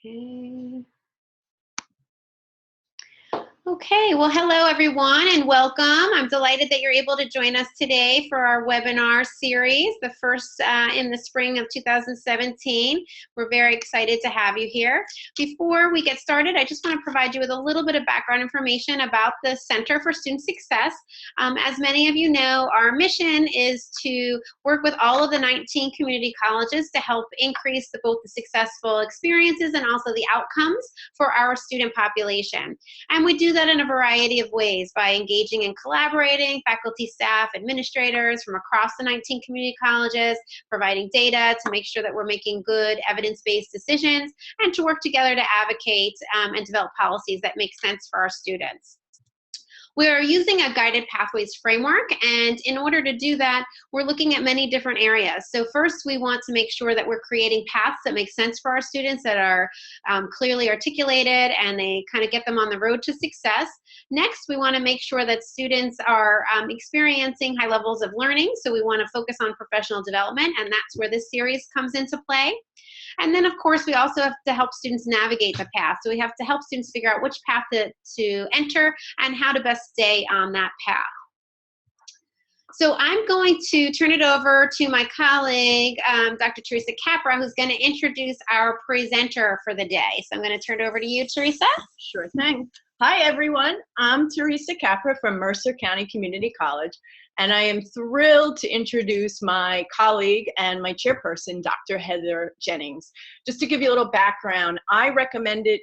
Okay. Okay, well, hello everyone and welcome. I'm delighted that you're able to join us today for our webinar series, the first in the spring of 2017. We're very excited to have you here. Before we get started, I just want to provide you with a little bit of background information about the Center for Student Success. As many of you know, our mission is to work with all of the 19 community colleges to help increase both the successful experiences and also the outcomes for our student population. And we do that in a variety of ways by engaging and collaborating, faculty, staff, administrators from across the 19 community colleges, providing data to make sure that we're making good evidence-based decisions, and to work together to advocate and develop policies that make sense for our students. We are using a guided pathways framework, and in order to do that, we're looking at many different areas. So first, we want to make sure that we're creating paths that make sense for our students, that are clearly articulated, and they kind of get them on the road to success. Next, we want to make sure that students are experiencing high levels of learning, so we want to focus on professional development, and that's where this series comes into play. And then, of course, we also have to help students navigate the path. So we have to help students figure out which path to enter and how to best stay on that path. So I'm going to turn it over to my colleague, Dr. Teresa Capra, who's going to introduce our presenter for the day. So I'm going to turn it over to you, Teresa. Sure thing. Hi, everyone. I'm Teresa Capra from Mercer County Community College, and I am thrilled to introduce my colleague and my chairperson, Dr. Heather Jennings. Just to give you a little background, I recommended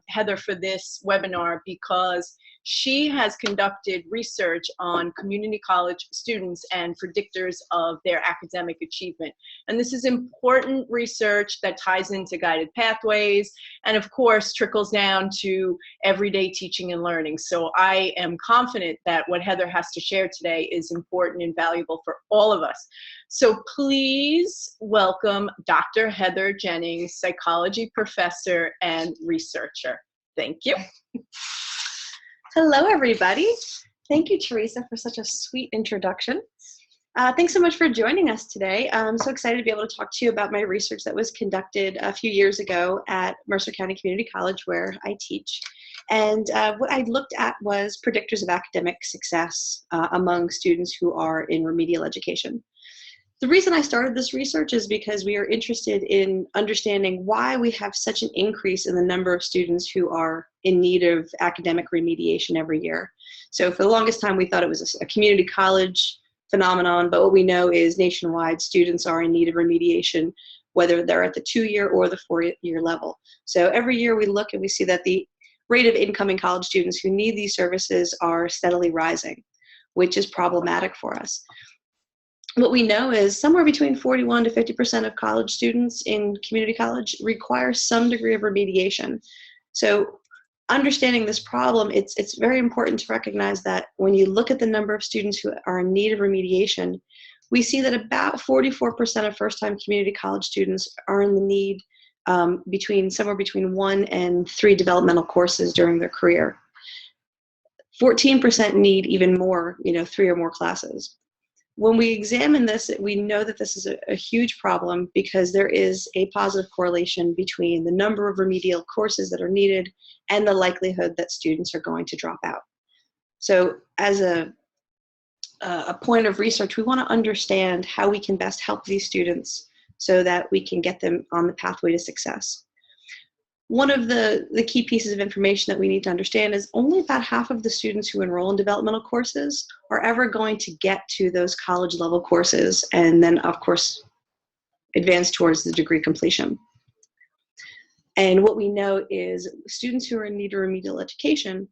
Heather for this webinar because she has conducted research on community college students and predictors of their academic achievement. And this is important research that ties into guided pathways and, of course, trickles down to everyday teaching and learning. So I am confident that what Heather has to share today is important and valuable for all of us. So please welcome Dr. Heather Jennings, psychology professor and researcher. Thank you. Hello, everybody. Thank you, Teresa, for such a sweet introduction. Thanks so much for joining us today. I'm so excited to be able to talk to you about my research that was conducted a few years ago at Mercer County Community College, where I teach. And what I looked at was predictors of academic success among students who are in remedial education. The reason I started this research is because we are interested in understanding why we have such an increase in the number of students who are in need of academic remediation every year. So for the longest time, we thought it was a community college phenomenon, but what we know is nationwide students are in need of remediation, whether they're at the 2-year or the 4-year level. So every year we look and we see that the rate of incoming college students who need these services are steadily rising, which is problematic for us. What we know is somewhere between 41 to 50% of college students in community college require some degree of remediation. So understanding this problem, it's very important to recognize that when you look at the number of students who are in need of remediation, we see that about 44% of first-time community college students are in the need somewhere between 1 and 3 developmental courses during their career. 14% need even more, 3 or more classes. When we examine this, we know that this is a huge problem because there is a positive correlation between the number of remedial courses that are needed and the likelihood that students are going to drop out. So as a point of research, we want to understand how we can best help these students so that we can get them on the pathway to success. One of the key pieces of information that we need to understand is only about half of the students who enroll in developmental courses are ever going to get to those college level courses and then, of course, advance towards the degree completion. And what we know is students who are in need of remedial education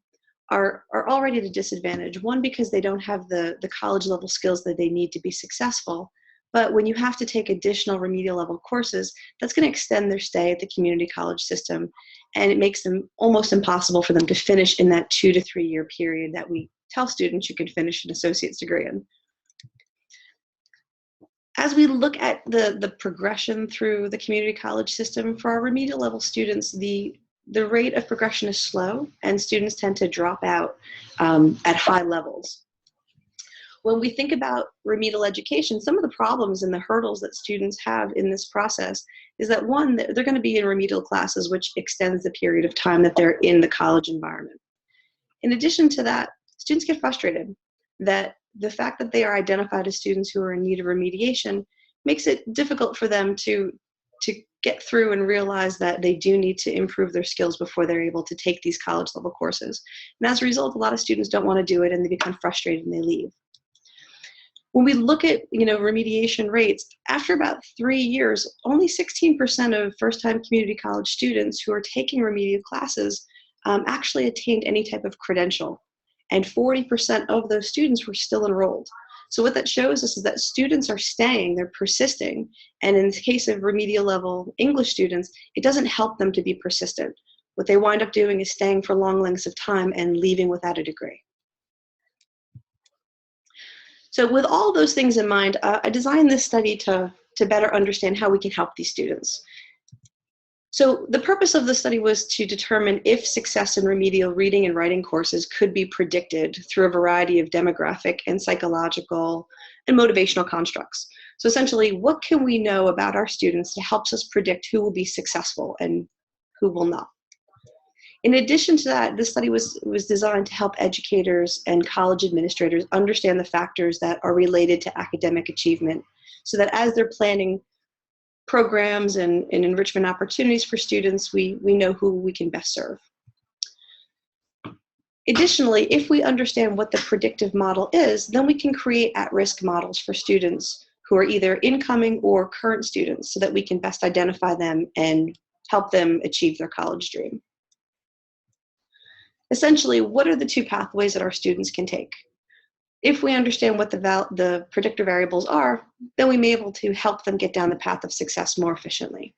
are already at a disadvantage. One, because they don't have the college level skills that they need to be successful. But when you have to take additional remedial level courses, that's going to extend their stay at the community college system, and it makes them almost impossible for them to finish in that 2 to 3 year period that we tell students you can finish an associate's degree in. As we look at the progression through the community college system, for our remedial level students, the rate of progression is slow, and students tend to drop out at high levels. when we think about remedial education, some of the problems and the hurdles that students have in this process is that, one, they're going to be in remedial classes, which extends the period of time that they're in the college environment. In addition to that, students get frustrated that the fact that they are identified as students who are in need of remediation makes it difficult for them to get through and realize that they do need to improve their skills before they're able to take these college level courses. And as a result, a lot of students don't want to do it and they become frustrated and they leave. When we look at remediation rates, after about 3 years, only 16% of first-time community college students who are taking remedial classes actually attained any type of credential, and 40% of those students were still enrolled. So what that shows us is that students are staying, they're persisting, and in the case of remedial level English students, it doesn't help them to be persistent. What they wind up doing is staying for long lengths of time and leaving without a degree. So with all those things in mind, I designed this study to better understand how we can help these students. So the purpose of the study was to determine if success in remedial reading and writing courses could be predicted through a variety of demographic and psychological and motivational constructs. So essentially, what can we know about our students that helps us predict who will be successful and who will not? In addition to that, this study was designed to help educators and college administrators understand the factors that are related to academic achievement, so that as they're planning programs and enrichment opportunities for students, we know who we can best serve. Additionally, if we understand what the predictive model is, then we can create at-risk models for students who are either incoming or current students, so that we can best identify them and help them achieve their college dream. Essentially, what are the two pathways that our students can take? If we understand what the predictor variables are, then we may be able to help them get down the path of success more efficiently.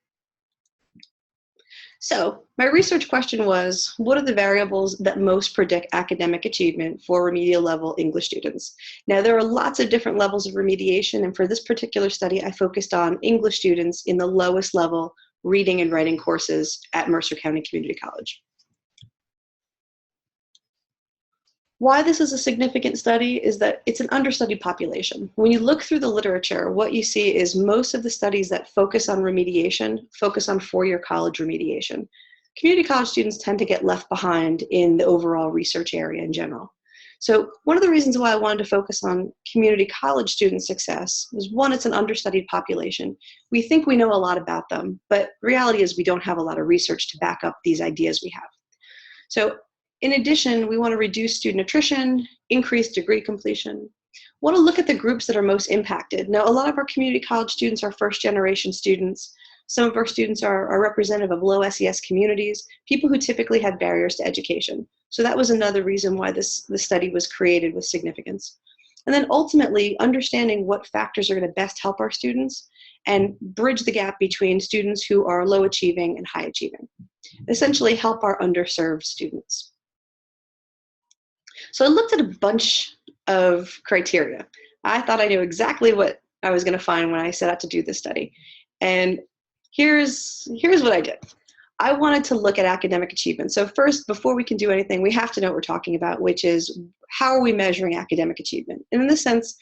So my research question was, what are the variables that most predict academic achievement for remedial level English students? Now, there are lots of different levels of remediation, and for this particular study, I focused on English students in the lowest level reading and writing courses at Mercer County Community College. Why this is a significant study is that it's an understudied population. When you look through the literature, what you see is most of the studies that focus on remediation focus on four-year college remediation. Community college students tend to get left behind in the overall research area in general. So one of the reasons why I wanted to focus on community college student success was, one, it's an understudied population. We think we know a lot about them, but reality is we don't have a lot of research to back up these ideas we have. So in addition, we want to reduce student attrition, increase degree completion. We want to look at the groups that are most impacted. Now, a lot of our community college students are first-generation students. Some of our students are representative of low SES communities, people who typically have barriers to education. So that was another reason why this study was created with significance. And then ultimately, understanding what factors are going to best help our students and bridge the gap between students who are low achieving and high achieving. Essentially help our underserved students. So I looked at a bunch of criteria. I thought I knew exactly what I was going to find when I set out to do this study. And here's what I did. I wanted to look at academic achievement. So first, before we can do anything, we have to know what we're talking about, which is how are we measuring academic achievement? And in this sense,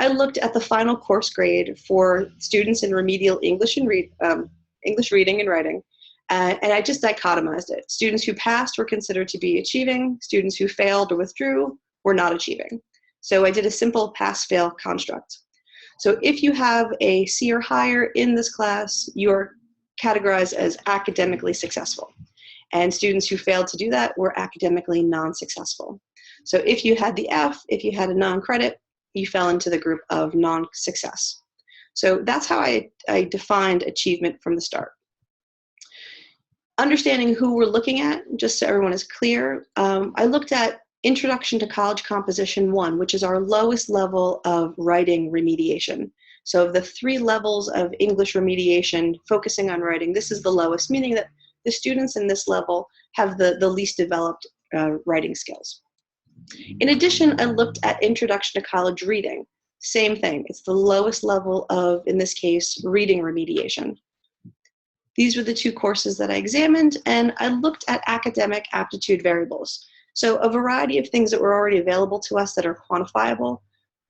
I looked at the final course grade for students in remedial English reading and writing. And I just dichotomized it. Students who passed were considered to be achieving. Students who failed or withdrew were not achieving. So I did a simple pass-fail construct. So if you have a C or higher in this class, you're categorized as academically successful. And students who failed to do that were academically non-successful. So if you had the F, if you had a non-credit, you fell into the group of non-success. So that's how I defined achievement from the start. Understanding who we're looking at, just so everyone is clear, I looked at Introduction to College Composition 1, which is our lowest level of writing remediation. So of the 3 levels of English remediation focusing on writing, this is the lowest, meaning that the students in this level have the least developed writing skills. In addition, I looked at Introduction to College Reading. Same thing, it's the lowest level of, in this case, reading remediation. These were the 2 courses that I examined, and I looked at academic aptitude variables. So a variety of things that were already available to us that are quantifiable.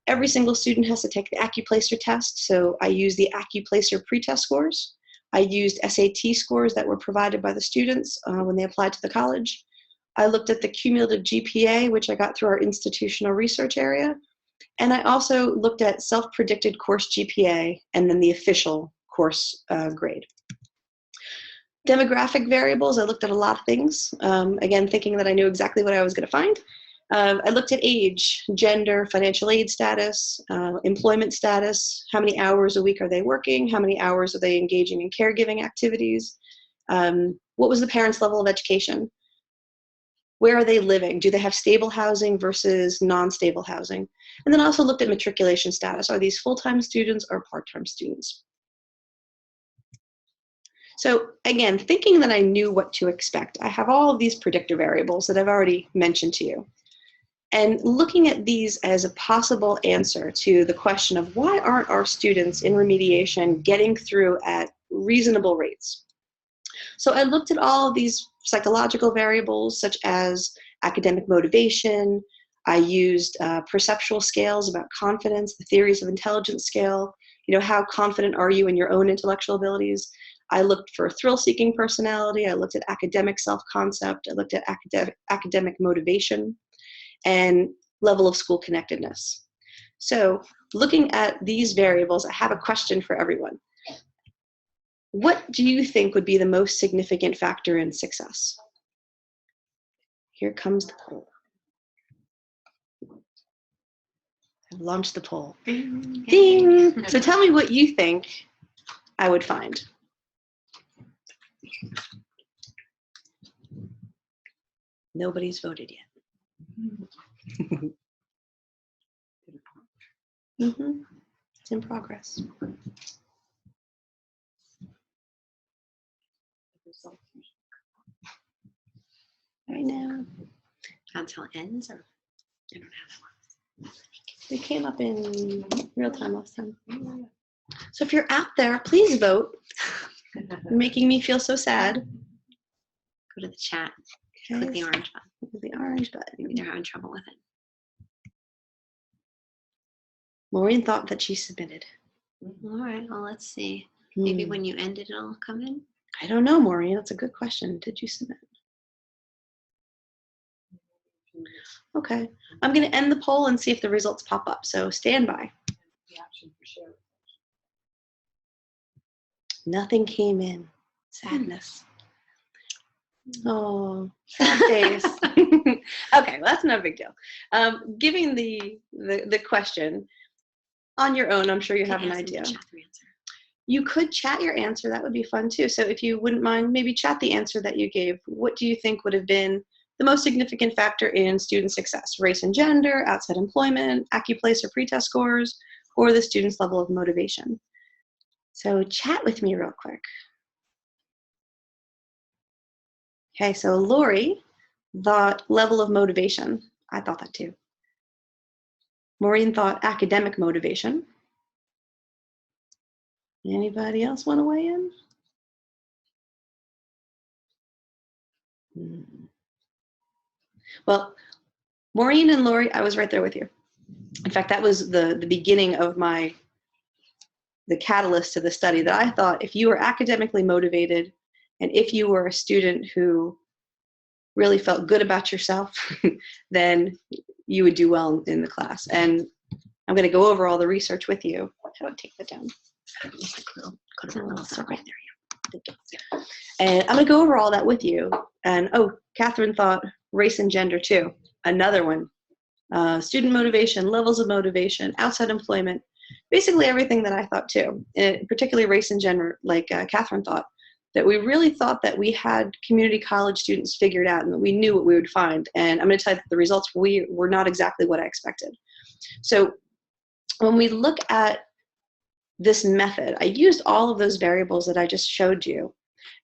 Every single student has to take the AccuPlacer test, so I used the AccuPlacer pretest scores. I used SAT scores that were provided by the students when they applied to the college. I looked at the cumulative GPA, which I got through our institutional research area. And I also looked at self-predicted course GPA and then the official course grade. Demographic variables, I looked at a lot of things. Again, thinking that I knew exactly what I was going to find. I looked at age, gender, financial aid status, employment status, how many hours a week are they working, how many hours are they engaging in caregiving activities, what was the parents' level of education, where are they living, do they have stable housing versus non-stable housing, and then I also looked at matriculation status. Are these full-time students or part-time students? So again, thinking that I knew what to expect, I have all of these predictor variables that I've already mentioned to you. And looking at these as a possible answer to the question of why aren't our students in remediation getting through at reasonable rates? So I looked at all of these psychological variables such as academic motivation. I used perceptual scales about confidence, the theories of intelligence scale, how confident are you in your own intellectual abilities? I looked for thrill-seeking personality. I looked at academic self-concept. I looked at academic motivation and level of school connectedness. So looking at these variables, I have a question for everyone. What do you think would be the most significant factor in success? Here comes the poll. I've launched the poll. Ding! Ding. So tell me what you think I would find. Nobody's voted yet. It's in progress. Right now. Until it ends, or I don't have They came up in real time last time. So if you're out there, please vote. You're making me feel so sad. Go to the chat. Okay. Click the orange button. The orange button. Maybe they're having trouble with it. Maureen thought that she submitted. All right, well, let's see. Maybe when you end it, it'll come in. I don't know, Maureen. That's a good question. Did you submit? Okay. I'm going to end the poll and see if the results pop up. So stand by. Nothing came in. Sadness. Oh, sad days. Okay, well, that's no big deal. Giving the question on your own, I'm sure you have an idea. You could chat your answer. That would be fun too. So if you wouldn't mind, maybe chat the answer that you gave. What do you think would have been the most significant factor in student success? Race and gender, outside employment, AccuPlacer pretest scores, or the student's level of motivation? So chat with me real quick. Okay, so Lori thought level of motivation. I thought that too. Maureen thought academic motivation. Anybody else want to weigh in? Well, Maureen and Lori, I was right there with you. In fact, that was the beginning of the catalyst to the study, that I thought if you were academically motivated and if you were a student who really felt good about yourself, then you would do well in the class. And I'm going to go over all the research with you. How do I take that down? Put a little cell right there. And I'm going to go over all that with you. And oh, Catherine thought race and gender too. Another one. Student motivation, levels of motivation, outside employment, basically everything that I thought too. Particularly race and gender, like Catherine thought. That we really thought that we had community college students figured out and that we knew what we would find. And I'm going to tell you that the results were not exactly what I expected. So when we look at this method, I used all of those variables that I just showed you.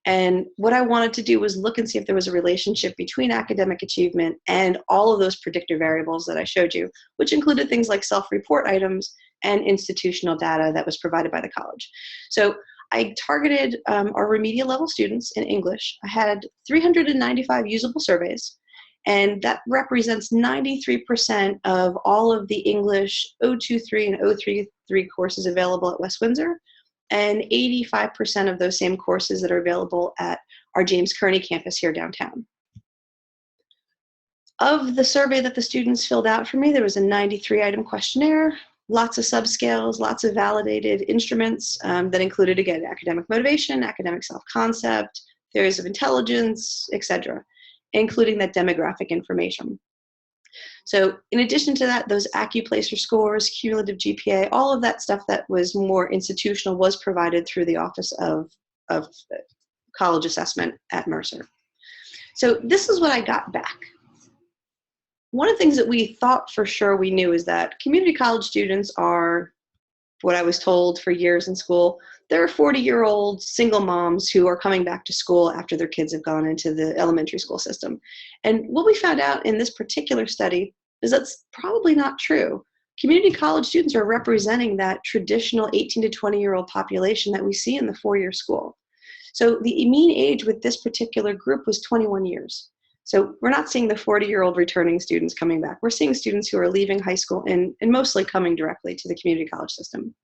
And what I wanted to do was look and see if there was a relationship between academic achievement and all of those predictor variables that I showed you, which included things like self-report items and institutional data that was provided by the college. So I targeted our remedial level students in English. I had 395 usable surveys, And that represents 93% of all of the English 023 and 033 courses available at West Windsor, and 85% of those same courses that are available at our James Kearney campus here downtown. Of the survey that the students filled out for me, there was a 93-item questionnaire, lots of subscales, lots of validated instruments that included, again, academic motivation, academic self-concept, theories of intelligence, etc., including that demographic information. So in addition to that, those AccuPlacer scores, cumulative GPA, all of that stuff that was more institutional was provided through the Office of College Assessment at Mercer. So this is what I got back. One of the things that we thought for sure we knew is that community college students are, what I was told for years in school, there are 40-year-old single moms who are coming back to school after their kids have gone into the elementary school system. And what we found out in this particular study is that's probably not true. Community college students are representing that traditional 18 to 20-year-old population that we see in the four-year school. So the mean age with this particular group was 21 years. So we're not seeing the 40-year-old returning students coming back. We're seeing students who are leaving high school and mostly coming directly to the community college system.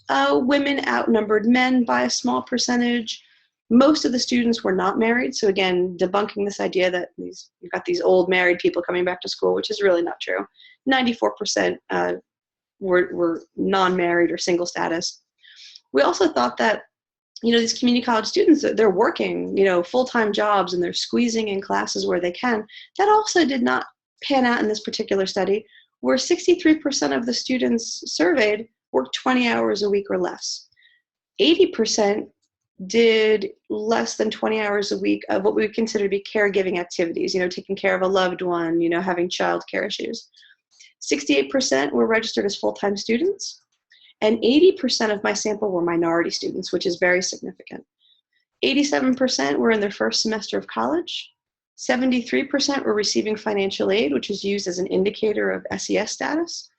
Women outnumbered men by a small percentage. Most of the students were not married. So again, debunking this idea that you've got these old married people coming back to school, which is really not true. 94% were non-married or single status. We also thought that these community college students, they're working, full-time jobs, and they're squeezing in classes where they can. That also did not pan out in this particular study, where 63% of the students surveyed worked 20 hours a week or less. 80% did less than 20 hours a week of what we would consider to be caregiving activities, taking care of a loved one, having childcare issues. 68% were registered as full-time students. And 80% of my sample were minority students, which is very significant. 87% were in their first semester of college. 73% were receiving financial aid, which is used as an indicator of SES status.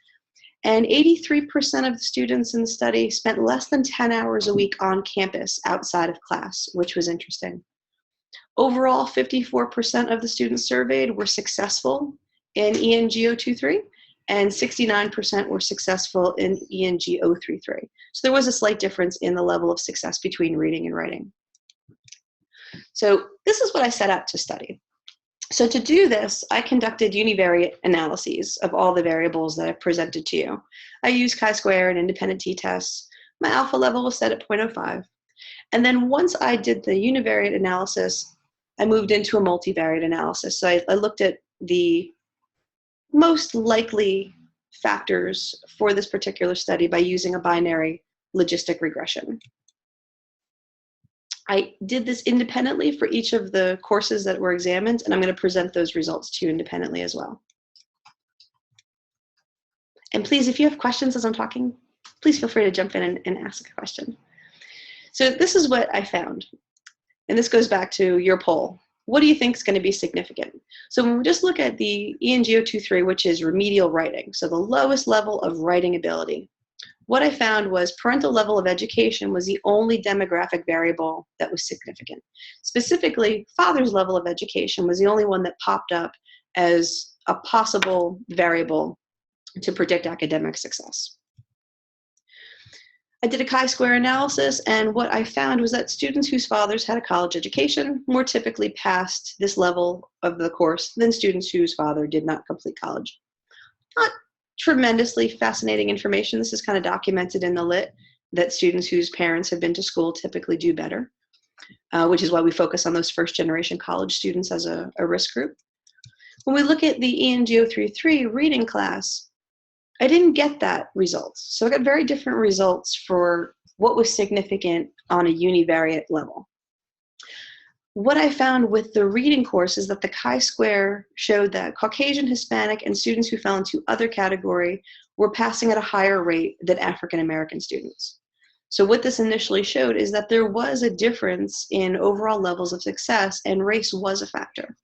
And 83% of the students in the study spent less than 10 hours a week on campus outside of class, which was interesting. Overall, 54% of the students surveyed were successful in ENG023. And 69% were successful in ENG033. So there was a slight difference in the level of success between reading and writing. So this is what I set out to study. So to do this, I conducted univariate analyses of all the variables that I presented to you. I used chi-square and independent t-tests. My alpha level was set at 0.05. And then once I did the univariate analysis, I moved into a multivariate analysis. So I looked at the most likely factors for this particular study by using a binary logistic regression. I did this independently for each of the courses that were examined, and I'm going to present those results to you independently as well. And please, if you have questions as I'm talking, please feel free to jump in and ask a question. So this is what I found, and this goes back to your poll. What do you think is going to be significant? So when we just look at the ENG023, which is remedial writing, so the lowest level of writing ability, what I found was parental level of education was the only demographic variable that was significant. Specifically, father's level of education was the only one that popped up as a possible variable to predict academic success. I did a chi-square analysis, and what I found was that students whose fathers had a college education more typically passed this level of the course than students whose father did not complete college. Not tremendously fascinating information. This is kind of documented in the lit that students whose parents have been to school typically do better, which is why we focus on those first-generation college students as a risk group. When we look at the ENG033 reading class, I didn't get that result. So I got very different results for what was significant on a univariate level. What I found with the reading course is that the chi-square showed that Caucasian, Hispanic, and students who fell into other category were passing at a higher rate than African American students. So what this initially showed is that there was a difference in overall levels of success, and race was a factor.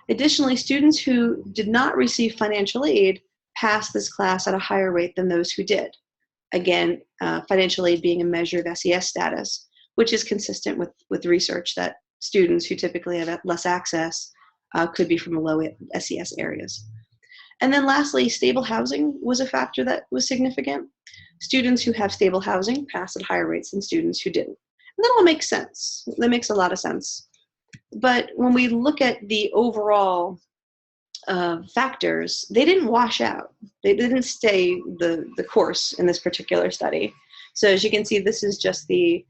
Additionally, students who did not receive financial aid passed this class at a higher rate than those who did. Again, financial aid being a measure of SES status, which is consistent with research that students who typically have less access could be from low SES areas. And then lastly, stable housing was a factor that was significant. Students who have stable housing pass at higher rates than students who didn't. And that all makes sense. That makes a lot of sense. But when we look at the overall factors, they didn't wash out. They didn't stay the course in this particular study. So as you can see, this is just the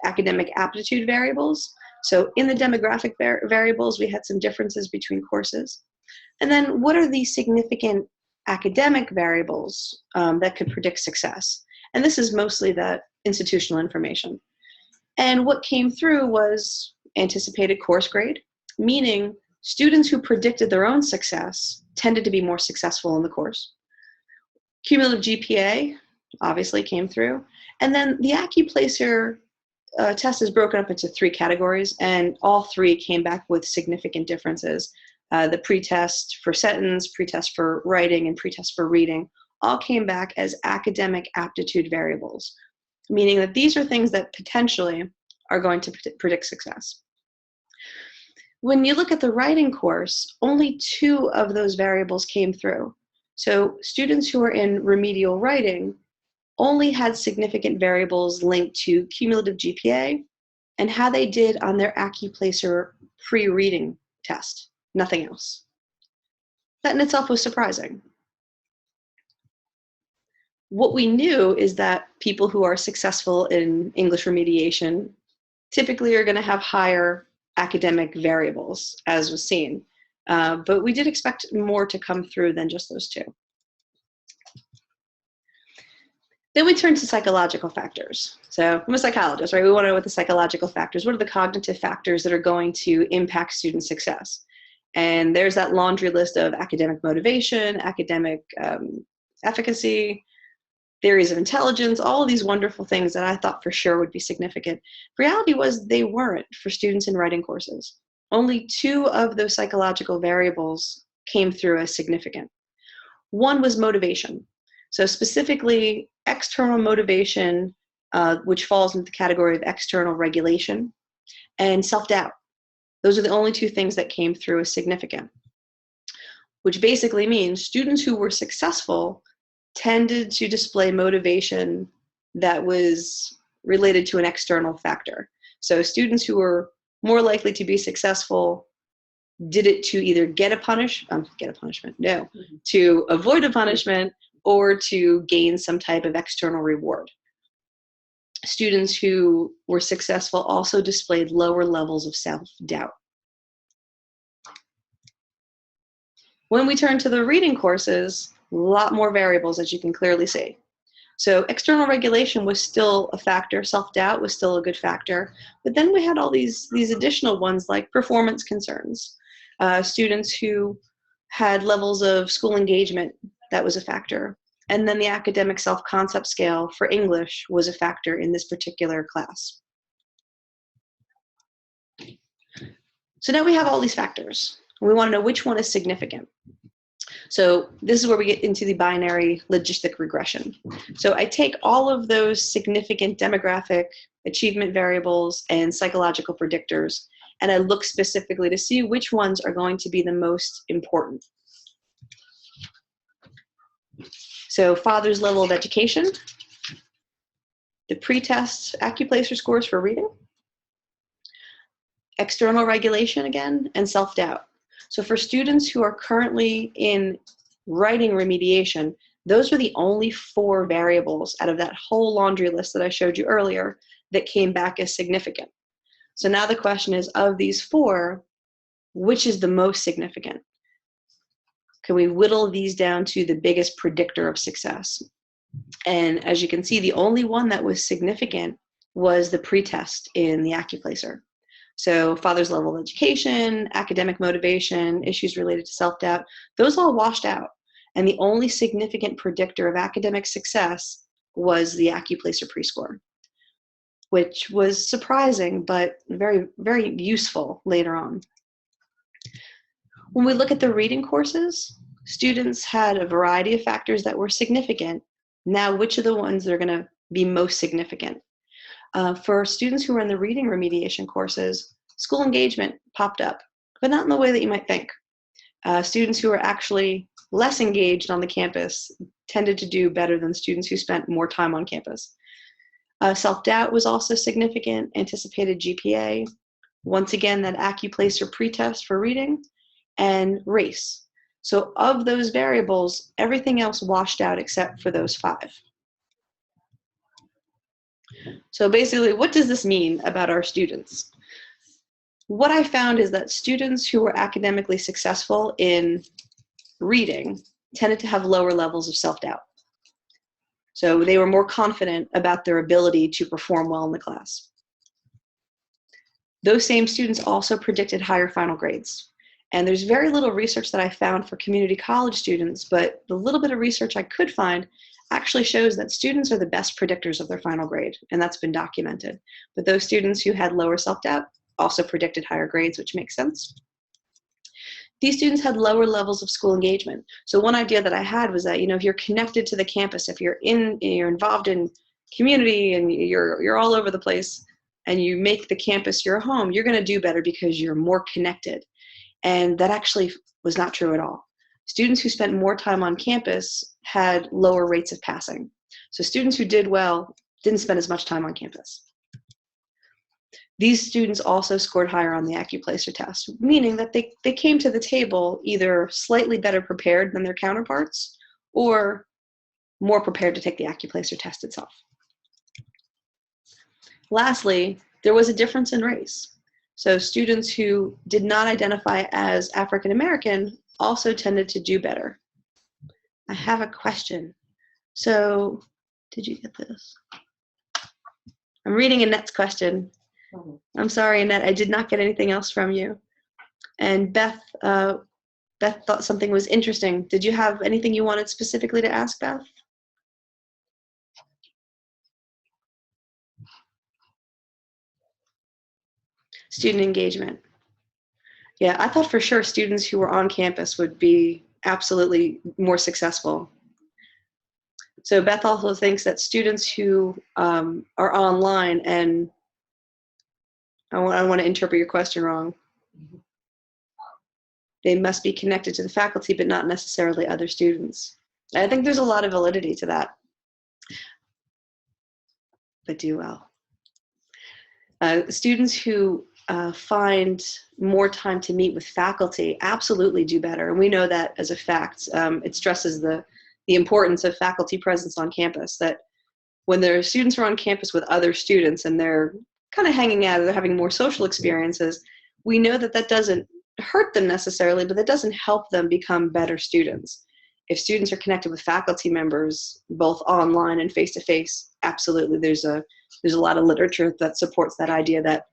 academic aptitude variables. So in the demographic variables, we had some differences between courses. And then what are the significant academic variables that could predict success? And this is mostly that institutional information. And what came through was anticipated course grade, meaning students who predicted their own success tended to be more successful in the course. Cumulative GPA obviously came through. And then the AccuPlacer test is broken up into 3 categories, and all 3 came back with significant differences. The pretest for sentence, pretest for writing, and pretest for reading all came back as academic aptitude variables, meaning that these are things that potentially are going to predict success. When you look at the writing course, only 2 of those variables came through. So students who are in remedial writing only had significant variables linked to cumulative GPA and how they did on their AccuPlacer pre-reading test, nothing else. That in itself was surprising. What we knew is that people who are successful in English remediation typically are going to have higher academic variables, as was seen. But we did expect more to come through than just those 2. Then we turn to psychological factors. So I'm a psychologist, right? We want to know what the psychological factors, what are the cognitive factors that are going to impact student success? And there's that laundry list of academic motivation, academic efficacy, theories of intelligence, all of these wonderful things that I thought for sure would be significant. Reality was they weren't for students in writing courses. Only 2 of those psychological variables came through as significant. One was motivation. So specifically, external motivation, which falls into the category of external regulation, and self-doubt. Those are the only 2 things that came through as significant, which basically means students who were successful tended to display motivation that was related to an external factor. So students who were more likely to be successful did it to either to avoid a punishment or to gain some type of external reward. Students who were successful also displayed lower levels of self-doubt. When we turn to the reading courses, a lot more variables, as you can clearly see. So external regulation was still a factor, self-doubt was still a good factor, but then we had all these additional ones like performance concerns. Students who had levels of school engagement, that was a factor. And then the academic self-concept scale for English was a factor in this particular class. So now we have all these factors. We want to know which one is significant. So this is where we get into the binary logistic regression. So I take all of those significant demographic, achievement variables, and psychological predictors, and I look specifically to see which ones are going to be the most important. So father's level of education, the pretest AccuPlacer scores for reading, external regulation again, and self-doubt. So for students who are currently in writing remediation, those were the only 4 variables out of that whole laundry list that I showed you earlier that came back as significant. So now the question is, of these 4, which is the most significant? Can we whittle these down to the biggest predictor of success? And as you can see, the only one that was significant was the pretest in the AccuPlacer. So father's level of education, academic motivation, issues related to self-doubt, those all washed out. And the only significant predictor of academic success was the AccuPlacer prescore, which was surprising, but very, very useful later on. When we look at the reading courses, students had a variety of factors that were significant. Now, which are the ones that are going to be most significant? For students who are in the reading remediation courses, school engagement popped up. but not in the way that you might think. Students who were actually less engaged on the campus tended to do better than students who spent more time on campus. Self-doubt was also significant, anticipated GPA, once again, that AccuPlacer pretest for reading, and race. So of those variables, everything else washed out except for those 5. So basically, what does this mean about our students? What I found is that students who were academically successful in reading tended to have lower levels of self-doubt. So they were more confident about their ability to perform well in the class. Those same students also predicted higher final grades. And there's very little research that I found for community college students, but the little bit of research I could find actually shows that students are the best predictors of their final grade, and that's been documented. But those students who had lower self-doubt also predicted higher grades, which makes sense. These students had lower levels of school engagement. So one idea that I had was that, if you're connected to the campus, if you're involved in community and you're all over the place and you make the campus your home, you're going to do better because you're more connected. And that actually was not true at all. Students who spent more time on campus had lower rates of passing. So students who did well didn't spend as much time on campus. These students also scored higher on the AccuPlacer test, meaning that they came to the table either slightly better prepared than their counterparts or more prepared to take the AccuPlacer test itself. Lastly, there was a difference in race. So students who did not identify as African American also tended to do better. I have a question. So, did you get this? I'm reading Annette's question. I'm sorry, Annette, I did not get anything else from you. And Beth thought something was interesting. Did you have anything you wanted specifically to ask, Beth? Student engagement. Yeah, I thought for sure students who were on campus would be absolutely more successful. So Beth also thinks that students who are online, and I want to interpret your question wrong. They must be connected to the faculty, but not necessarily other students. I think there's a lot of validity to that. But do well. Students who find more time to meet with faculty absolutely do better. And we know that as a fact. It stresses the importance of faculty presence on campus, that when their students are on campus with other students and they're kind of hanging out or they're having more social experiences, we know that that doesn't hurt them necessarily, but that doesn't help them become better students. If students are connected with faculty members, both online and face-to-face, absolutely, there's a lot of literature that supports that idea that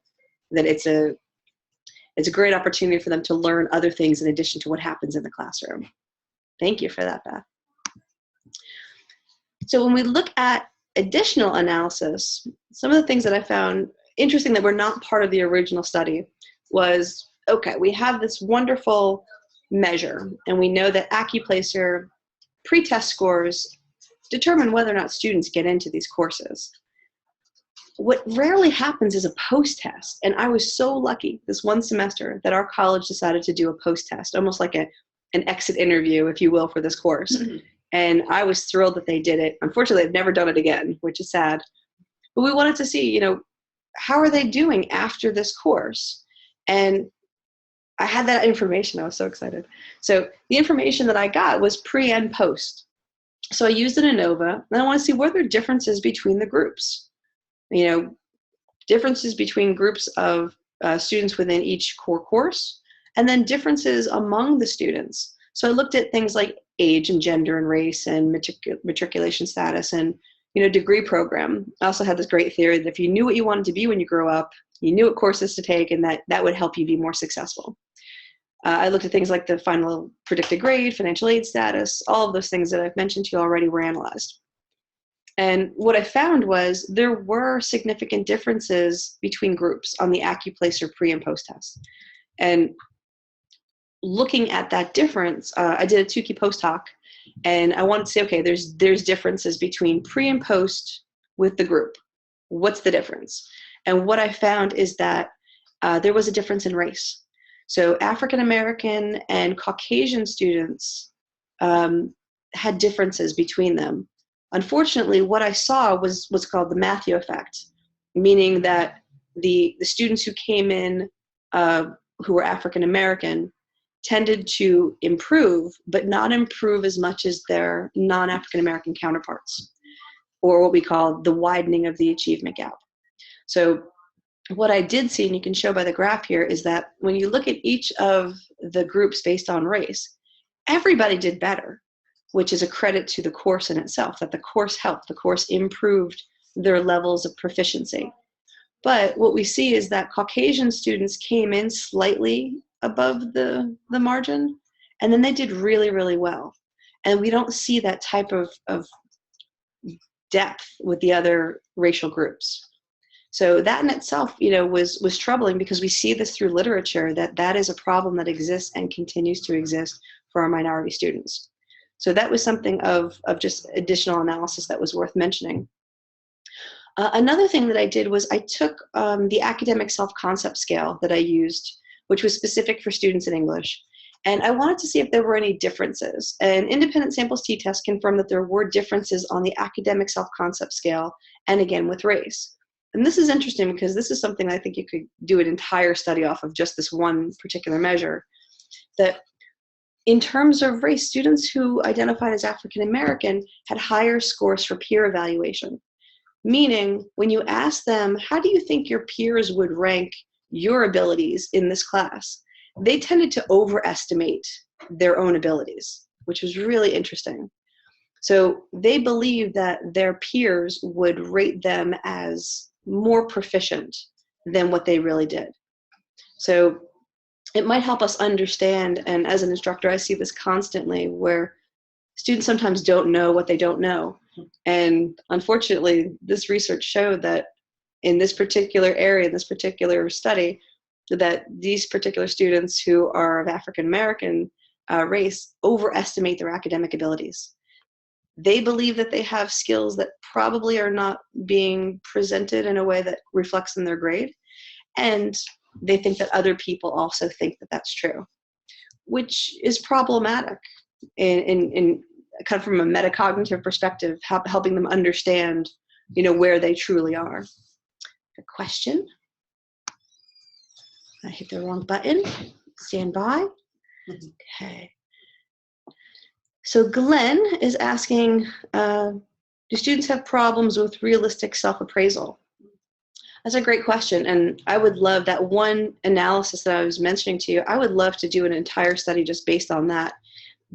it's a great opportunity for them to learn other things in addition to what happens in the classroom. Thank you for that, Beth. So when we look at additional analysis, some of the things that I found interesting that were not part of the original study was, okay, we have this wonderful measure, and we know that AccuPlacer pretest scores determine whether or not students get into these courses. What rarely happens is a post-test, and I was so lucky this one semester that our college decided to do a post-test, almost like an exit interview, if you will, for this course. Mm-hmm. And I was thrilled that they did it. Unfortunately, they've never done it again, which is sad. But we wanted to see, how are they doing after this course? And I had that information. I was so excited. So the information that I got was pre and post. So I used an ANOVA, and I want to see were there differences between the groups. Differences between groups of students within each core course, and then differences among the students. So I looked at things like age and gender and race and matriculation status and degree program. I also had this great theory that if you knew what you wanted to be when you grow up, you knew what courses to take, and that would help you be more successful. I looked at things like the final predicted grade, financial aid status, all of those things that I've mentioned to you already were analyzed. And what I found was there were significant differences between groups on the AccuPlacer pre and post test. And looking at that difference, I did a Tukey post hoc, and I wanted to say, okay, there's differences between pre and post with the group. What's the difference? And what I found is that there was a difference in race. So African American and Caucasian students had differences between them. Unfortunately, what I saw was what's called the Matthew effect, meaning that the students who came in who were African American tended to improve, but not improve as much as their non-African American counterparts, or what we call the widening of the achievement gap. So what I did see, and you can show by the graph here, is that when you look at each of the groups based on race, everybody did better, which is a credit to the course in itself, that the course helped, the course improved their levels of proficiency. But what we see is that Caucasian students came in slightly above the margin, and then they did really, really well. And we don't see that type of depth with the other racial groups. So that in itself, was troubling, because we see this through literature, that is a problem that exists and continues to exist for our minority students. So that was something of just additional analysis that was worth mentioning. Another thing that I did was I took the academic self-concept scale that I used, which was specific for students in English, and I wanted to see if there were any differences. And independent samples t-test confirmed that there were differences on the academic self-concept scale, and again with race. And this is interesting because this is something I think you could do an entire study off of just this one particular measure. That in terms of race, students who identified as African American had higher scores for peer evaluation. Meaning, when you ask them, how do you think your peers would rank your abilities in this class? They tended to overestimate their own abilities, which was really interesting. So they believed that their peers would rate them as more proficient than what they really did. So it might help us understand, and as an instructor, I see this constantly, where students sometimes don't know what they don't know. And unfortunately, this research showed that in this particular area, in this particular study, that these particular students who are of African American race overestimate their academic abilities. They believe that they have skills that probably are not being presented in a way that reflects in their grade. And they think that other people also think that that's true, which is problematic in kind of from a metacognitive perspective, helping them understand, where they truly are. A question? I hit the wrong button. Stand by. Okay. So Glenn is asking, do students have problems with realistic self-appraisal? That's a great question, and I would love that one analysis that I was mentioning to you. I would love to do an entire study just based on that.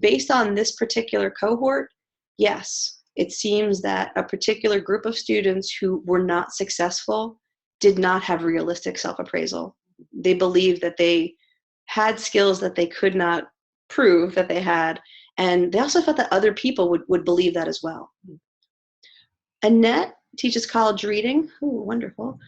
Based on this particular cohort, yes, it seems that a particular group of students who were not successful did not have realistic self-appraisal. They believed that they had skills that they could not prove that they had, and they also felt that other people would believe that as well. Annette teaches college reading. Ooh, wonderful.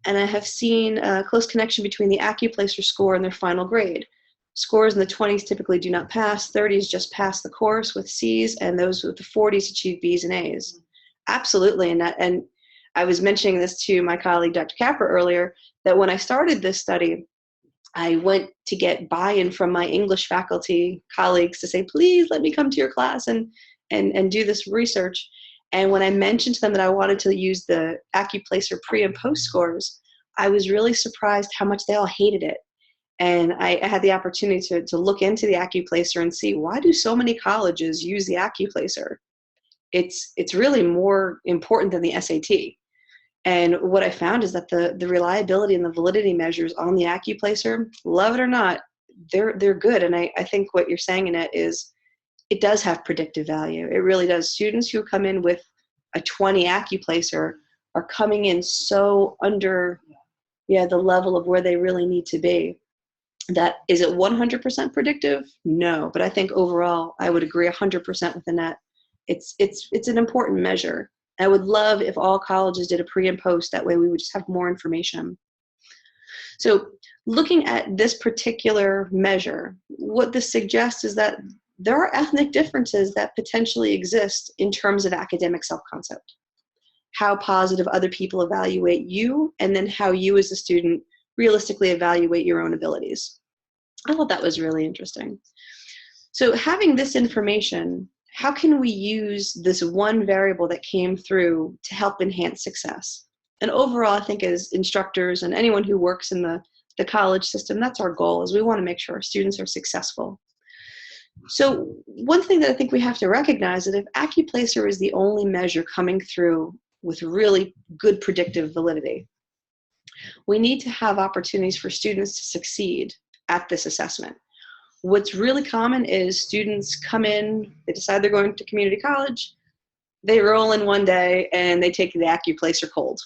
And I have seen a close connection between the AccuPlacer score and their final grade. Scores in the 20s typically do not pass, 30s just pass the course with C's, and those with the 40s achieve B's and A's. Absolutely, and I was mentioning this to my colleague, Dr. Capper, earlier, that when I started this study, I went to get buy-in from my English faculty colleagues to say, please let me come to your class and do this research. And when I mentioned to them that I wanted to use the AccuPlacer pre and post scores, I was really surprised how much they all hated it. And I had the opportunity to look into the AccuPlacer and see, why do so many colleges use the AccuPlacer? It's really more important than the SAT. And what I found is that the reliability and the validity measures on the AccuPlacer, love it or not, they're good. And I think what you're saying, Annette, is it does have predictive value. It really does. Students who come in with a 20 AccuPlacer are coming in so under the level of where they really need to be. That is it 100% predictive? No, but I think overall I would agree 100% with Annette. It's an important measure. I would love if all colleges did a pre and post. That way we would just have more information. So looking at this particular measure, what this suggests is that there are ethnic differences that potentially exist in terms of academic self-concept. How positive other people evaluate you, and then how you as a student realistically evaluate your own abilities. I thought that was really interesting. So having this information, how can we use this one variable that came through to help enhance success? And overall, I think as instructors and anyone who works in the college system, that's our goal, is we want to make sure our students are successful. So one thing that I think we have to recognize is that if AccuPlacer is the only measure coming through with really good predictive validity, we need to have opportunities for students to succeed at this assessment. What's really common is students come in, they decide they're going to community college, they roll in one day and they take the AccuPlacer cold.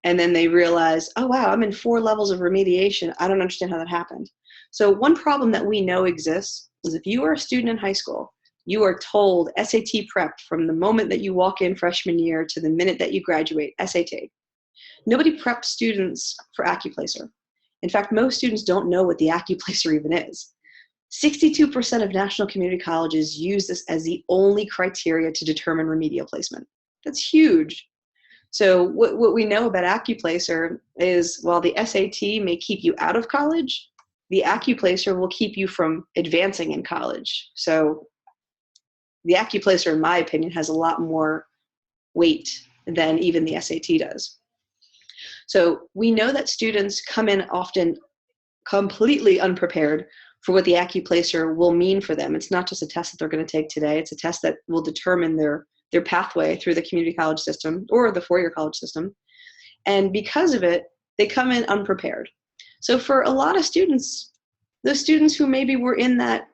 And then they realize, oh wow, I'm in 4 levels of remediation. I don't understand how that happened. So one problem that we know exists is if you are a student in high school, you are told SAT prep from the moment that you walk in freshman year to the minute that you graduate, SAT. Nobody preps students for AccuPlacer. In fact, most students don't know what the AccuPlacer even is. 62% of national community colleges use this as the only criteria to determine remedial placement. That's huge. So what we know about AccuPlacer is while the SAT may keep you out of college, the AccuPlacer will keep you from advancing in college. So the AccuPlacer, in my opinion, has a lot more weight than even the SAT does. So we know that students come in often completely unprepared for what the AccuPlacer will mean for them. It's not just a test that they're going to take today. It's a test that will determine their pathway through the community college system or the 4-year college system. And because of it, they come in unprepared. So for a lot of students, those students who maybe were in that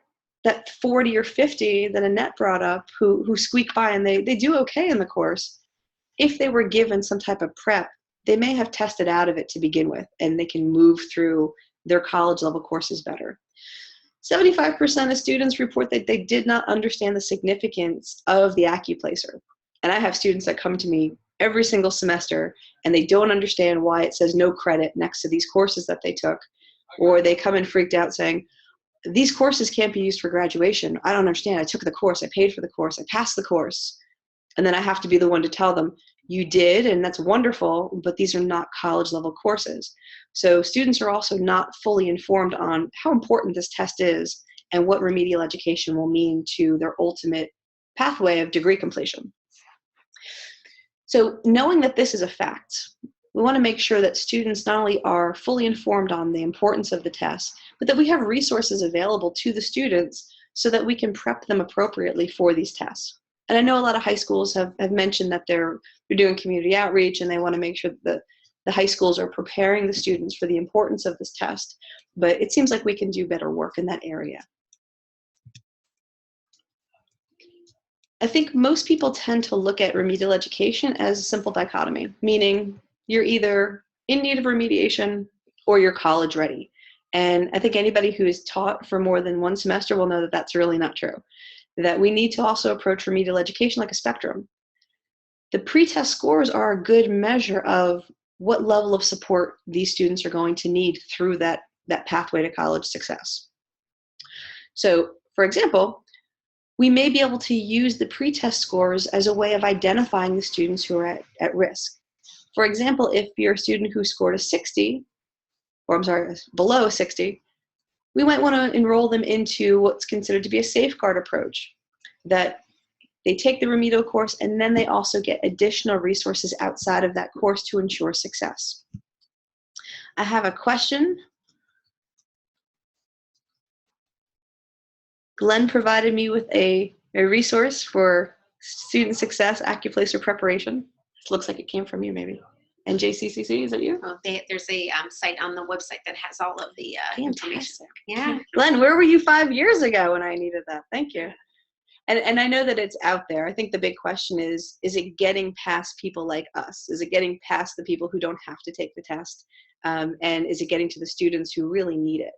40 or 50 that Annette brought up, who squeak by and they do okay in the course, if they were given some type of prep, they may have tested out of it to begin with, and they can move through their college level courses better. 75% of students report that they did not understand the significance of the AccuPlacer. And I have students that come to me every single semester and they don't understand why it says no credit next to these courses that they took, or they come in freaked out saying, these courses can't be used for graduation. I don't understand. I took the course, I paid for the course, I passed the course. And then I have to be the one to tell them, you did, and that's wonderful, but these are not college level courses. So students are also not fully informed on how important this test is and what remedial education will mean to their ultimate pathway of degree completion. So knowing that this is a fact, we want to make sure that students not only are fully informed on the importance of the test, but that we have resources available to the students so that we can prep them appropriately for these tests. And I know a lot of high schools have mentioned that they're doing community outreach and they want to make sure that the high schools are preparing the students for the importance of this test, but it seems like we can do better work in that area. I think most people tend to look at remedial education as a simple dichotomy, meaning you're either in need of remediation or you're college ready. And I think anybody who is taught for more than one semester will know that that's really not true, that we need to also approach remedial education like a spectrum. The pretest scores are a good measure of what level of support these students are going to need through that pathway to college success. So, for example, we may be able to use the pretest scores as a way of identifying the students who are at risk. For example, if you're a student who scored a 60, or I'm sorry, below 60, we might want to enroll them into what's considered to be a safeguard approach, that they take the remedial course and then they also get additional resources outside of that course to ensure success. I have a question. Glenn provided me with a resource for student success AccuPlacer preparation. It looks like it came from you maybe. And JCCC, is it you? Well, there's a site on the website that has all of the information. Yeah. Glenn, where were you 5 years ago when I needed that? Thank you. And I know that it's out there. I think the big question is it getting past people like us? Is it getting past the people who don't have to take the test? And is it getting to the students who really need it?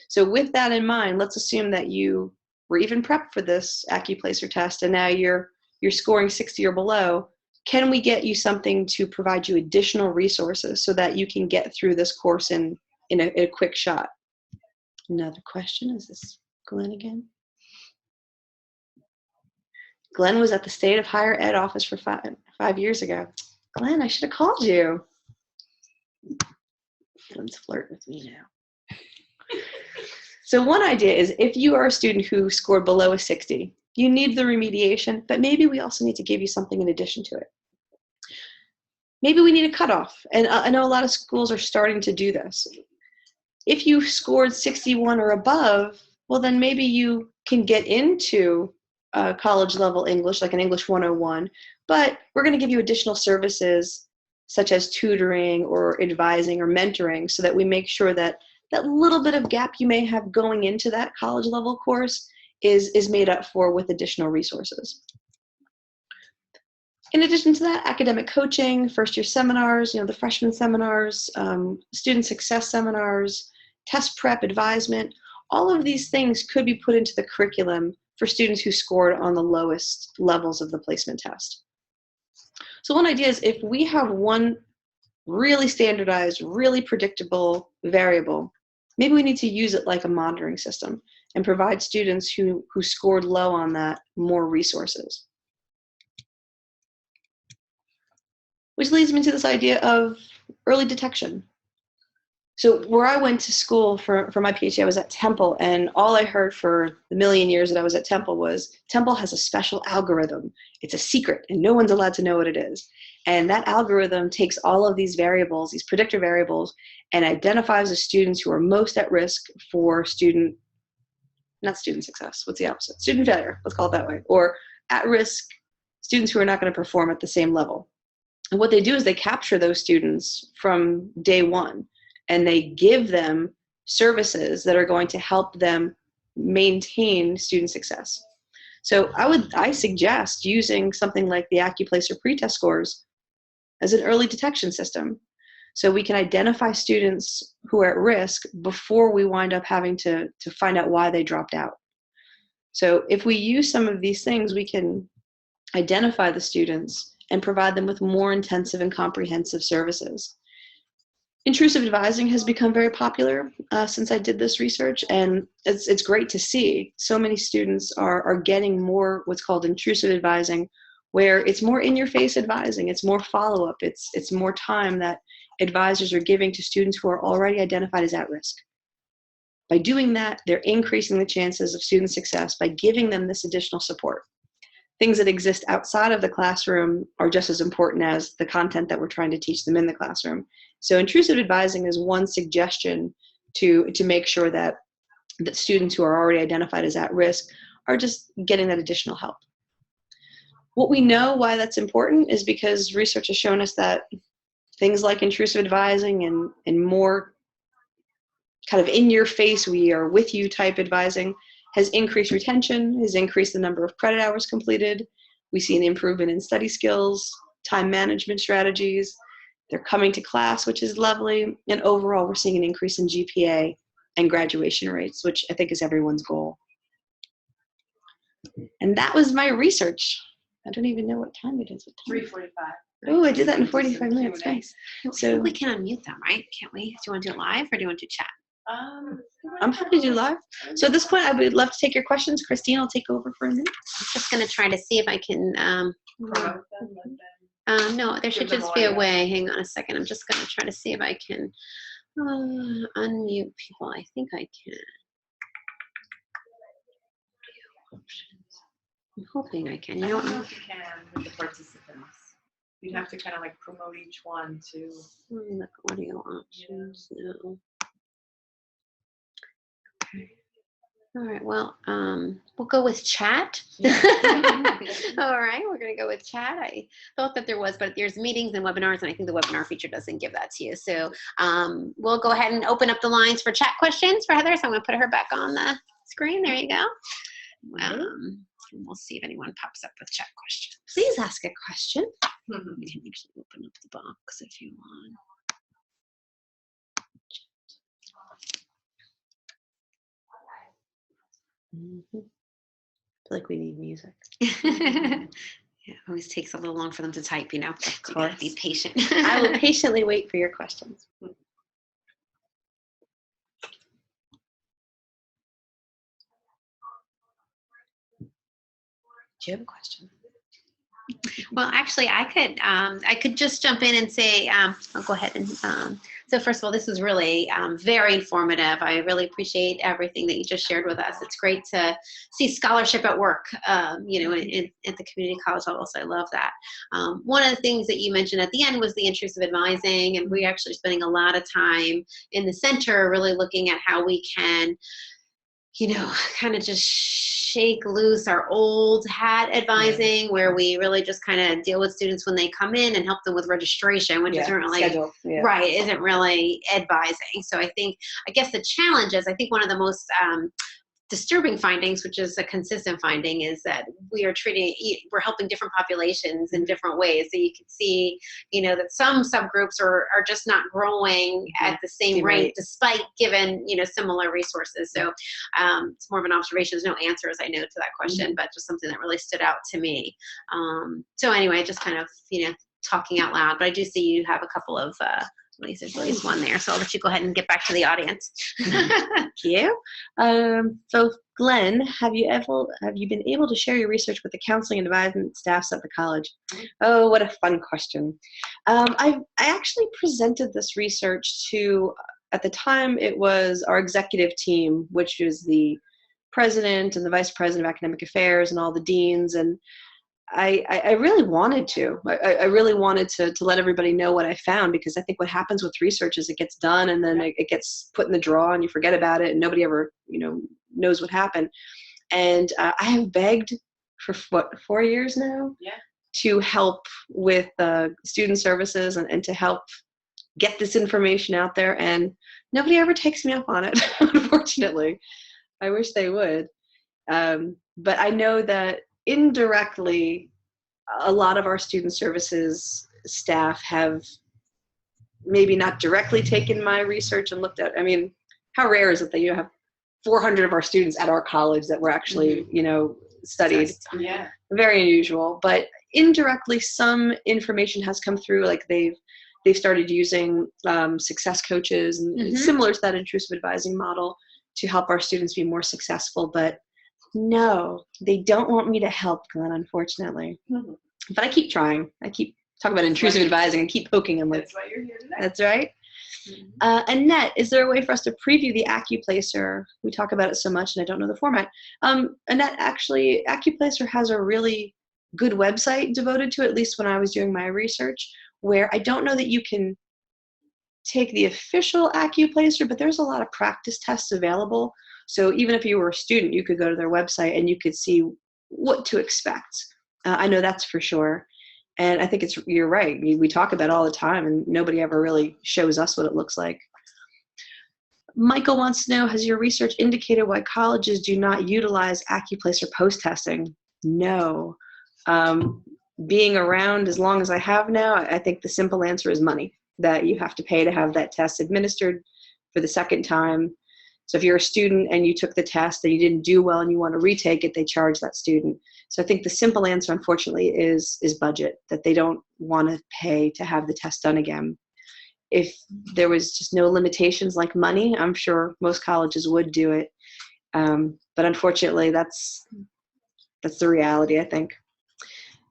So with that in mind, let's assume that you were even prepped for this AccuPlacer test and now you're scoring 60 or below. Can we get you something to provide you additional resources so that you can get through this course in a quick shot? Another question, is this Glenn again? Glenn was at the State of Higher Ed office for five years ago. Glenn, I should have called you. Glenn's flirting with me now. So one idea is if you are a student who scored below a 60, you need the remediation, but maybe we also need to give you something in addition to it. Maybe we need a cutoff, and I know a lot of schools are starting to do this. If you scored 61 or above, well, then maybe you can get into college level English, like an English 101, but we're going to give you additional services such as tutoring or advising or mentoring so that we make sure that that little bit of gap you may have going into that college level course is made up for with additional resources. In addition to that, academic coaching, first year seminars, the freshman seminars, student success seminars, test prep advisement, all of these things could be put into the curriculum for students who scored on the lowest levels of the placement test. So one idea is if we have one really standardized, really predictable variable, maybe we need to use it like a monitoring system and provide students who scored low on that more resources. Which leads me to this idea of early detection. So where I went to school for my PhD, I was at Temple, and all I heard for the million years that I was at Temple was, Temple has a special algorithm. It's a secret, and no one's allowed to know what it is. And that algorithm takes all of these variables, these predictor variables, and identifies the students who are most at risk for not student success, what's the opposite? Student failure, let's call it that way, or at risk students who are not going to perform at the same level. And what they do is they capture those students from day one, and they give them services that are going to help them maintain student success. So I suggest using something like the AccuPlacer pretest scores as an early detection system. So we can identify students who are at risk before we wind up having to find out why they dropped out. So if we use some of these things, we can identify the students and provide them with more intensive and comprehensive services. Intrusive advising has become very popular since I did this research, and it's great to see so many students are getting more what's called intrusive advising, where it's more in-your-face advising, it's more follow-up, it's more time that advisors are giving to students who are already identified as at risk. By doing that, they're increasing the chances of student success by giving them this additional support. Things that exist outside of the classroom are just as important as the content that we're trying to teach them in the classroom. So intrusive advising is one suggestion to make sure that students who are already identified as at risk are just getting that additional help. What we know why that's important is because research has shown us that things like intrusive advising and more kind of in-your-face, we are with you type advising has increased retention, has increased the number of credit hours completed. We see an improvement in study skills, time management strategies. They're coming to class, which is lovely. And overall, we're seeing an increase in GPA and graduation rates, which I think is everyone's goal. And that was my research. I don't even know what time it is. 3:45. Oh, I did that in 45 minutes. Nice. So I think we can unmute them, right? Can't we? Do you want to do it live or do you want to chat? I'm happy to do live. So at this point, I would love to take your questions. Christine, I'll take over for a minute. I'm just going to try to see if I can. No, there should just be a way. Hang on a second. I'm just going to try to see if I can unmute people. I think I can. I'm hoping I can. I don't know if you can with the participants. You'd have to kind of like promote each one to. Look, audio options. No. All right, well, we'll go with chat. Yeah. All right, we're going to go with chat. I thought that there was, but there's meetings and webinars, and I think the webinar feature doesn't give that to you. So we'll go ahead and open up the lines for chat questions for Heather. So I'm going to put her back on the screen. There you go. And we'll see if anyone pops up with chat questions. Please ask a question. You can actually open up the box if you want. I feel like we need music. Yeah, it always takes a little long for them to type, you know. So you gotta be patient. I will patiently wait for your questions. Do you have a question? Well, actually, I could just jump in and say, I'll go ahead and, so first of all, this was really very informative. I really appreciate everything that you just shared with us. It's great to see scholarship at work, you know, at the community college level, so I love that. One of the things that you mentioned at the end was the intrusive advising, and we're actually spending a lot of time in the center really looking at how we can, you know, kind of just shake loose our old hat advising, where we really just kind of deal with students when they come in and help them with registration, which isn't really right, isn't really advising. So I guess the challenge is, I think one of the most disturbing findings, which is a consistent finding, is that we're helping different populations in different ways. So you can see, you know, that some subgroups are just not growing at the same rate, despite given, you know, similar resources. So it's more of an observation. There's no answers, I know, to that question, but just something that really stood out to me. So anyway, just kind of, you know, talking out loud, but I do see you have a couple of there's at least one there, so I'll let you go ahead and get back to the audience. Thank you. So Glenn, have you been able to share your research with the counseling and advisement staffs at the college? Oh, what a fun question. I actually presented this research to, at the time, it was our executive team, which is the president and the vice president of academic affairs and all the deans, and I really wanted to. I really wanted to let everybody know what I found, because I think what happens with research is it gets done and then it gets put in the drawer and you forget about it and nobody ever, you know, knows what happened. And I have begged for 4 years now to help with student services and to help get this information out there, and nobody ever takes me up on it, unfortunately. I wish they would. But I know that indirectly, a lot of our student services staff have maybe not directly taken my research and looked at, I mean, how rare is it that you have 400 of our students at our college that were actually, you know, studied? Yeah. Very unusual. But indirectly, some information has come through, like they've started using success coaches and similar to that intrusive advising model to help our students be more successful. But no, they don't want me to help, Glenn, unfortunately. But I keep trying. I keep talking about intrusive advising and keep poking them. That's why you're here today. That's right. Annette, is there a way for us to preview the AccuPlacer? We talk about it so much and I don't know the format. Annette, actually, AccuPlacer has a really good website devoted to it, at least when I was doing my research, where I don't know that you can take the official AccuPlacer, but there's a lot of practice tests available. So even if you were a student, you could go to their website and you could see what to expect. I know that's for sure. And I think you're right. We talk about it all the time and nobody ever really shows us what it looks like. Michael wants to know, has your research indicated why colleges do not utilize AccuPlacer post-testing? No. Being around as long as I have now, I think the simple answer is money, that you have to pay to have that test administered for the second time. So if you're a student and you took the test and you didn't do well and you want to retake it, they charge that student. So I think the simple answer, unfortunately, is budget, that they don't want to pay to have the test done again. If there was just no limitations like money, I'm sure most colleges would do it. But unfortunately, that's the reality, I think.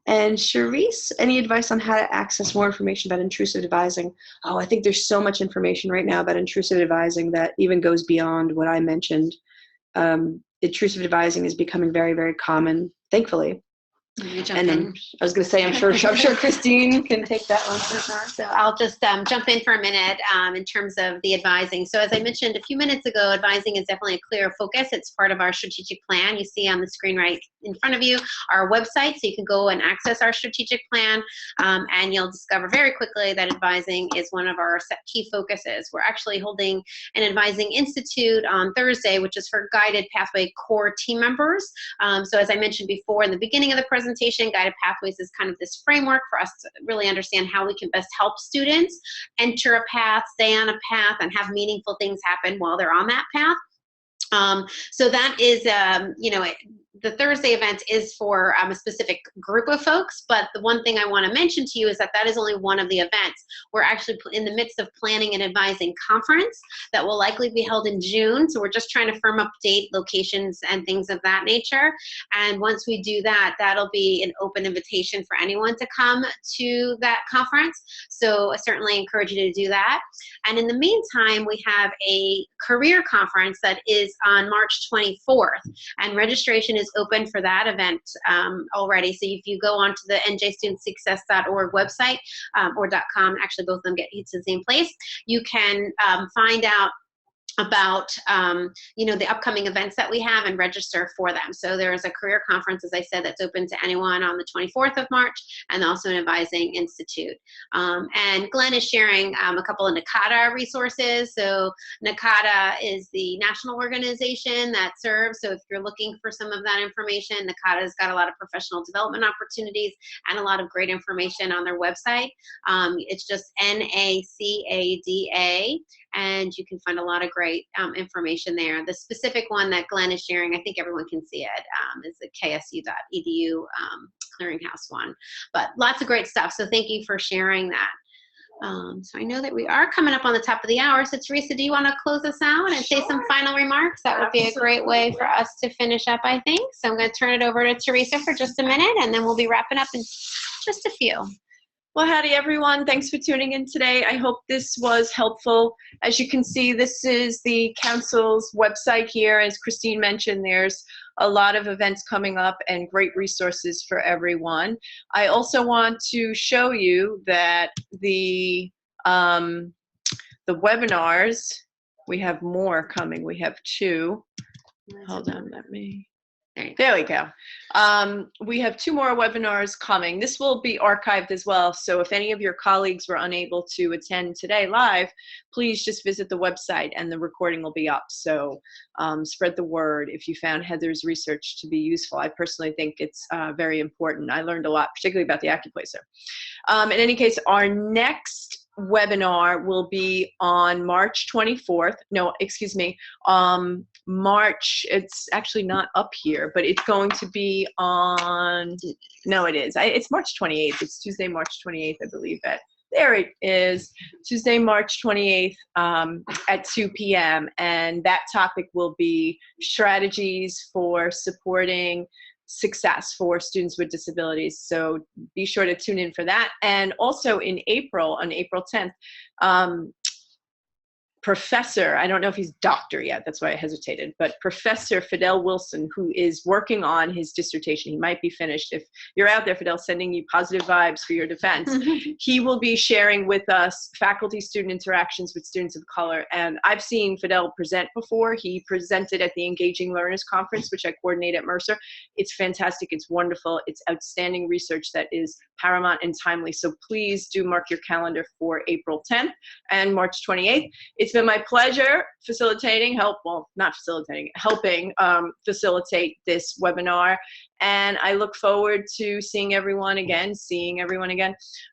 And Charisse, any advice on how to access more information about intrusive advising? Oh, I think there's so much information right now about intrusive advising that even goes beyond what I mentioned. Intrusive advising is becoming very, very common, thankfully. And I was going to say, I'm sure Christine can take that one. So I'll just jump in for a minute in terms of the advising. So as I mentioned a few minutes ago, advising is definitely a clear focus. It's part of our strategic plan. You see on the screen right in front of you our website, so you can go and access our strategic plan, and you'll discover very quickly that advising is one of our key focuses. We're actually holding an advising institute on Thursday, which is for guided pathway core team members. So as I mentioned before in the beginning of the presentation, Guided Pathways is kind of this framework for us to really understand how we can best help students enter a path, stay on a path, and have meaningful things happen while they're on that path. So that is, the Thursday event is for a specific group of folks, but the one thing I want to mention to you is that that is only one of the events. We're actually in the midst of planning an advising conference that will likely be held in June, so we're just trying to firm up date, locations, and things of that nature. And once we do that, that'll be an open invitation for anyone to come to that conference, so I certainly encourage you to do that. And in the meantime, we have a career conference that is on March 24th, and registration is open for that event already. So if you go onto the njstudentsuccess.org website or .com, actually both of them get you to the same place, you can find out about the upcoming events that we have and register for them. So there is a career conference, as I said, that's open to anyone on the 24th of March, and also an advising institute. And Glenn is sharing a couple of NACADA resources. So NACADA is the national organization that serves. So if you're looking for some of that information, NACADA's got a lot of professional development opportunities and a lot of great information on their website. It's just NACADA, and you can find a lot of great information there. The specific one that Glenn is sharing, I think everyone can see it, is the ksu.edu clearinghouse one. But lots of great stuff, so thank you for sharing that. So I know that we are coming up on the top of the hour, so Teresa, do you want to close us out and say some final remarks? That would be a great way for us to finish up, I think. So I'm going to turn it over to Teresa for just a minute, and then we'll be wrapping up in just a few. Well, howdy everyone. Thanks for tuning in today. I hope this was helpful. As you can see, this is the council's website here. As Christine mentioned, there's a lot of events coming up and great resources for everyone. I also want to show you that the webinars, we have more coming. We have 2. Hold on, let me. There we go. We have 2 more webinars coming. This will be archived as well, so if any of your colleagues were unable to attend today live, please just visit the website and the recording will be up. So spread the word if you found Heather's research to be useful. I personally think it's very important. I learned a lot, particularly about the Accuplacer. In any case, our next webinar will be on March 24th. No, excuse me. March, it's actually not up here, but it's going to be on, no, it is. It's March 28th. It's Tuesday, March 28th, I believe that. There it is, Tuesday, March 28th at 2 p.m. And that topic will be strategies for supporting success for students with disabilities. So be sure to tune in for that. And also in April, on April 10th, Professor, I don't know if he's doctor yet, that's why I hesitated, but Professor Fidel Wilson, who is working on his dissertation, he might be finished. If you're out there, Fidel, sending you positive vibes for your defense. He will be sharing with us faculty-student interactions with students of color. And I've seen Fidel present before. He presented at the Engaging Learners Conference, which I coordinate at Mercer. It's fantastic, it's wonderful, it's outstanding research that is paramount and timely. So please do mark your calendar for April 10th and March 28th. It's been my pleasure facilitating, helping facilitate this webinar. And I look forward to seeing everyone again,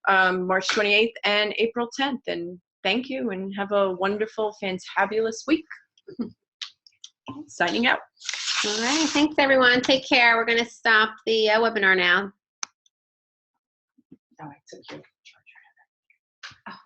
March 28th and April 10th. And thank you and have a wonderful, fantabulous week. Signing out. All right, thanks everyone. Take care. We're going to stop the webinar now. Oh, I took your charger. Oh,